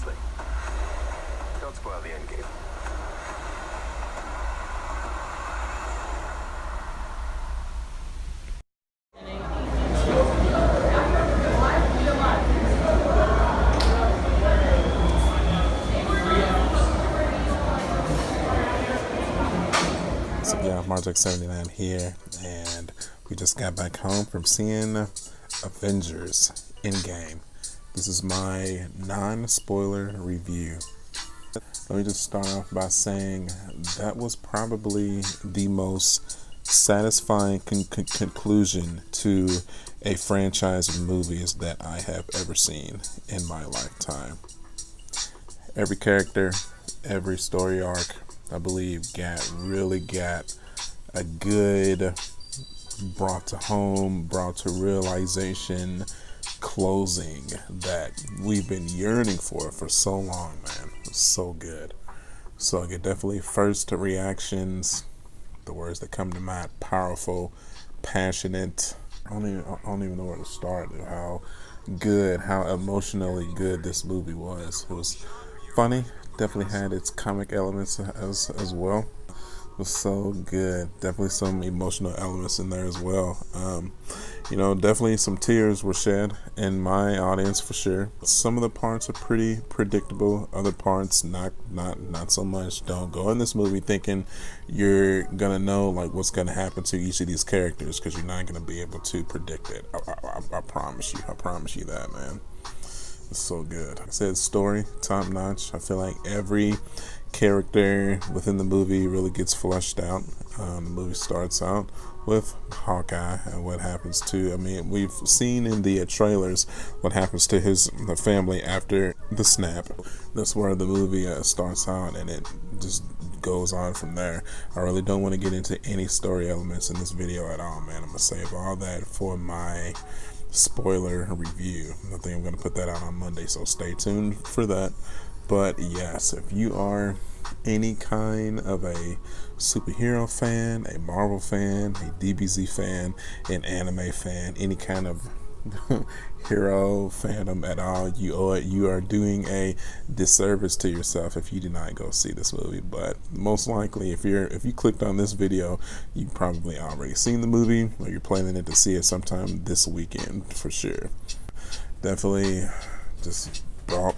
Honestly, don't spoil the end game. So yeah, Marjak79 here, and we just got back home from seeing Avengers Endgame. This is my non-spoiler review. Let me just start off by saying that was probably the most satisfying conclusion to a franchise of movies that I have ever seen in my lifetime. Every character, every story arc, I believe, really got a good, brought to home, brought to realization closing that we've been yearning for so long, man. It was so good. So I get definitely first reactions, the words that come to mind: powerful, passionate. I don't even know where to start. How good, how emotionally good this movie was. It was funny. Definitely had its comic elements as well. It was so good. Definitely some emotional elements in there as well. Definitely some tears were shed in my audience for sure. Some of the parts are pretty predictable. Other parts not so much. Don't go in this movie thinking you're gonna know like what's gonna happen to each of these characters, because you're not gonna be able to predict it. I promise you. I promise you that, man. It's so good. Like I said, story top notch. I feel like every character within the movie really gets fleshed out. The movie starts out with Hawkeye and what happens to, we've seen in the trailers what happens to the family after the snap. That's where the movie starts out, and it just goes on from there. I really don't want to get into any story elements in this video at all, man. I'm gonna save all that for my spoiler review. I think I'm going to put that out on Monday, so stay tuned for that. But yes, if you are any kind of a superhero fan, a Marvel fan, a DBZ fan, an anime fan, any kind of hero fandom at all, you are doing a disservice to yourself if you do not go see this movie. But most likely, if you clicked on this video, you probably already seen the movie, or you're planning to see it sometime this weekend for sure. Definitely just brought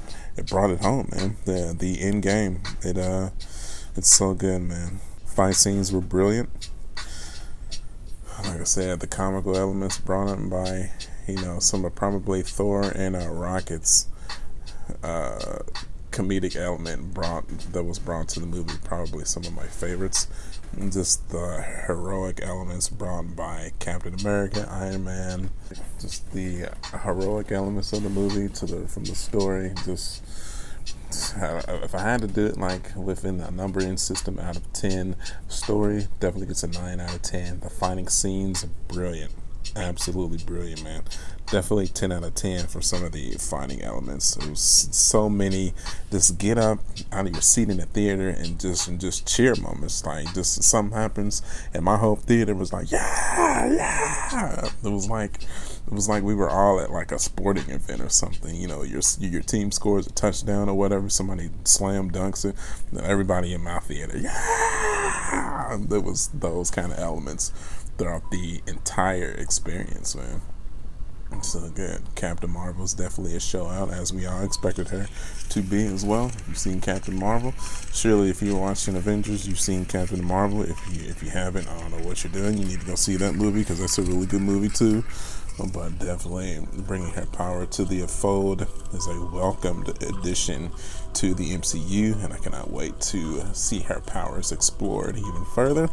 it home, man. The end game, it's so good, man. Fight scenes were brilliant. Like I said, the comical elements brought up by some of probably Thor and Rocket's comedic element that was brought to the movie, probably some of my favorites. And just the heroic elements brought by Captain America, Iron Man, just the heroic elements of the movie from the story. Just if I had to do it like within a numbering system out of 10, story definitely gets a 9 out of 10. The fighting scenes, brilliant. Absolutely brilliant, man. Definitely 10 out of 10 for some of the fighting elements. It was so many just get up out of your seat in the theater and just cheer moments. Like just something happens and my whole theater was like, yeah. It was like we were all at like a sporting event or something. Your team scores a touchdown or whatever, somebody slam dunks it, and everybody in my theater, yeah. There was those kind of elements throughout the entire experience, man. It's so good. Captain Marvel's definitely a show out, as we all expected her to be as well. You've seen Captain Marvel. Surely, if you're watching Avengers, you've seen Captain Marvel. If you haven't, I don't know what you're doing. You need to go see that movie, because that's a really good movie too. But definitely bringing her power to the fold is a welcomed addition to the MCU, and I cannot wait to see her powers explored even further.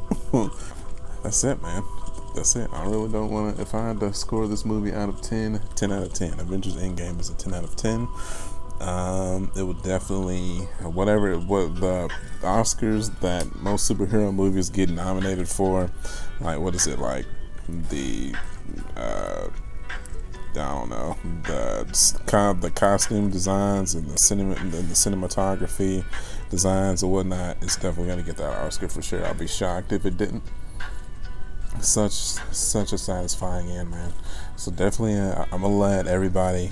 That's it, man. That's it. I really don't want to. If I had to score this movie out of 10, 10 out of 10. Avengers Endgame is a 10 out of 10. It would definitely, what the Oscars that most superhero movies get nominated for, like, what is it, like the I don't know, the costume designs and the cinematography designs or whatnot, it's definitely gonna get that Oscar for sure. I'll be shocked if it didn't. Such a satisfying end, man. So definitely, I'm gonna let everybody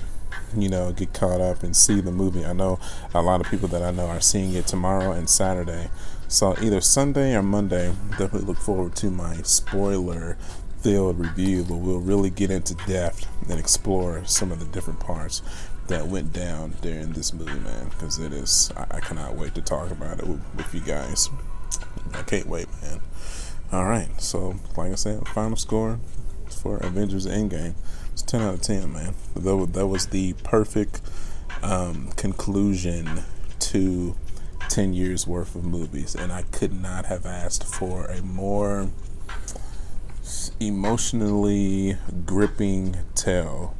get caught up and see the movie. I know a lot of people that I know are seeing it tomorrow and Saturday. So either Sunday or Monday, definitely look forward to my spoiler-filled review, but we'll really get into depth and explore some of the different parts that went down during this movie, man, because it is, I cannot wait to talk about it with you guys. I can't wait, man. Alright, so like I said, final score for Avengers Endgame, it's 10 out of 10, man. That was the perfect conclusion to 10 years worth of movies, and I could not have asked for a more emotionally gripping tale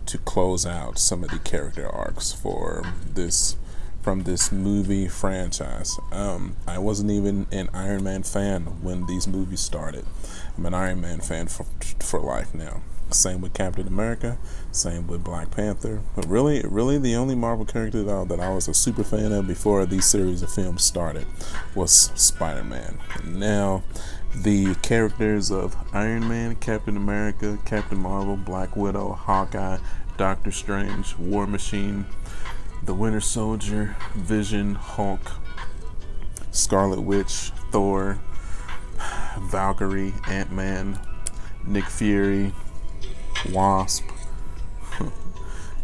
to close out some of the character arcs from this movie franchise. I wasn't even an Iron Man fan when these movies started. I'm an Iron Man fan for life now. Same with Captain America, same with Black Panther. But really the only Marvel character that I was a super fan of before these series of films started was Spider-Man. And now the characters of Iron Man, Captain America, Captain Marvel, Black Widow, Hawkeye, Doctor Strange, War Machine, the Winter Soldier, Vision, Hulk, Scarlet Witch, Thor, Valkyrie, Ant-Man, Nick Fury, Wasp,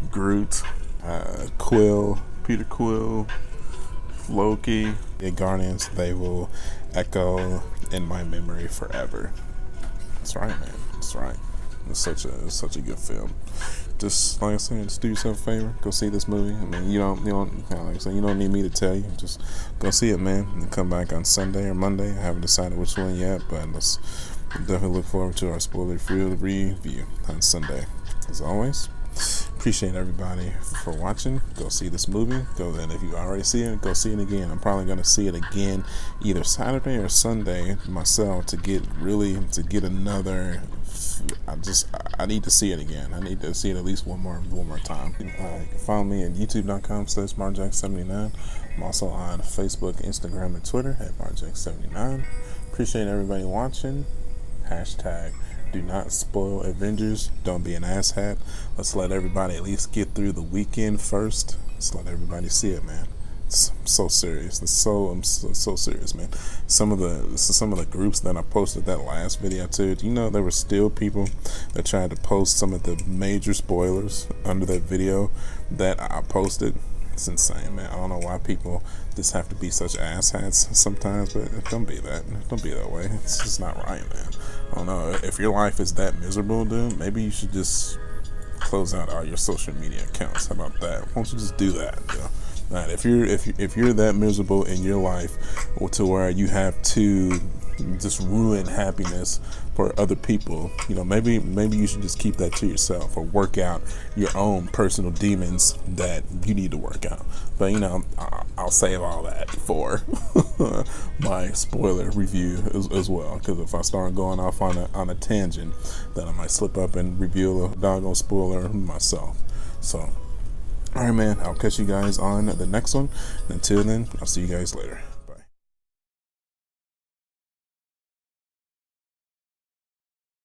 Groot, Peter Quill, Loki, the Guardians, they will echo in my memory forever. That's right, man. That's right. It's such a good film. Just like I said, just do yourself a favor. Go see this movie. I mean, you don't like I said, you don't need me to tell you. Just go see it, man, and come back on Sunday or Monday. I haven't decided which one yet, but let's definitely look forward to our spoiler-free review on Sunday. As always, appreciate everybody for watching. Go see this movie. And if you already see it, go see it again. I'm probably gonna see it again either Saturday or Sunday myself to get another. I need to see it again. I need to see it at least one more time. You can find me at youtube.com/marjack79. I'm also on Facebook, Instagram, and Twitter at marjack79. Appreciate everybody watching. Hashtag do not spoil Avengers. Don't be an asshat. Let's let everybody at least get through the weekend first. Let's let everybody see it, man. I'm so serious. I'm so serious, man. Some of the groups that I posted that last video to, there were still people that tried to post some of the major spoilers under that video that I posted. It's insane, man. I don't know why people just have to be such asshats sometimes, but don't be that. Don't be that way. It's just not right, man. I don't know. If your life is that miserable, dude, maybe you should just close out all your social media accounts. How about that? Why don't you just do that? Right, if you're that miserable in your life, or to where you have to just ruin happiness for other people, maybe you should just keep that to yourself, or work out your own personal demons that you need to work out. But I'll save all that for my spoiler review as well, because if I start going off on a tangent, then I might slip up and reveal a doggone spoiler myself. So alright, man, I'll catch you guys on the next one. Until then, I'll see you guys later.